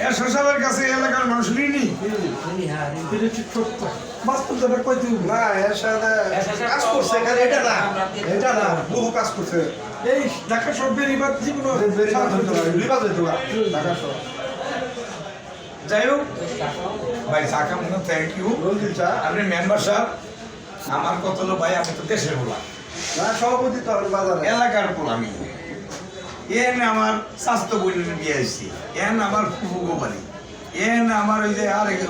এরশাদ সাহেবের কাছে এলাকার মানুষ ঋণী। বাস্তবতা কইতে না এরশাদ কাজ করছে, এখানে এটা না বহু কাজ করছে। এই ঢাকা সব বেরিবাদ জীবন ঢাকা শহর যাই হোক ভাই সাকাম থ্যাংক ইউ। রঞ্জিত চা আপনি মেম্বার সাহেব, আমার কত হলো ভাই, আমি তো দেশের বলা না সভাপতি তো আমি বাজারে এলাকার পর আমি এন আমার স্বাস্থ্য বইনের বিয়ে আসছি, এন আমার ফুফুগো বাড়ি, এন আমার ওই যে আরেক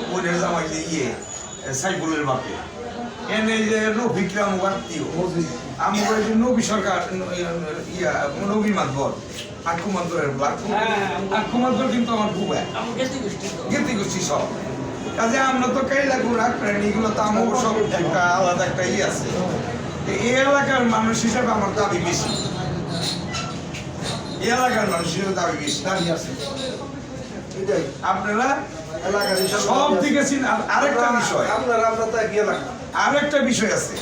বোনের জামাই যে সাইফুলের বাপে, এন এই যে রফিকরাম আত্মীয় আমার ওই যে নবী সরকার নবী মাতবর আক্কু মাতবরের আক্কু মাতবর কিন্তু আমার খুব গেতি গোষ্ঠী সব কাজে আমরা তো কাইলা গুড়া প্রাণী এগুলো তো আমার সব একটা আলাদা একটা আছে। এই এলাকার মানুষ হিসাবে আমার দাবি বেশি, এই এলাকার মানুষ হিসেবে দাবি বেশি দাঁড়িয়ে আছে এটাই আপনারা এলাকার হিসাবে সব দিকে আরেকটা বিষয়, আমরা তো একই এলাকা, আরেকটা বিষয় আছে।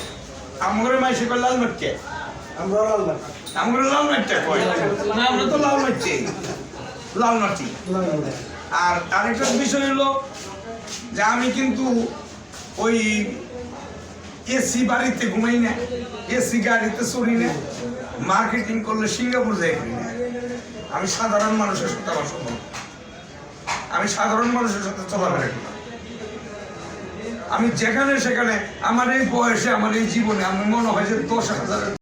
আমার মাইসে কয় লাল মাটকে, আমরা লালবাগ আমরা লাল মাটটা কয় না, আমরা তো লাল মাটি লাল মাটি। আর আরেকটা বিষয় হলো যে আমি কিন্তু ওই এসি বাড়িতে ঘুমাই না, এসি গাড়িতে চড়ি না, মার্কেটিং করলে সিঙ্গাপুর যাই করি না। আমি সাধারণ মানুষের সাথে আমার সম্পর্ক, আমি সাধারণ মানুষের সাথে চলাফেরা করি। আমি যেখানে সেখানে আমার এই বয়সে আমার এই জীবনে আমি মনে হয় যে 10,000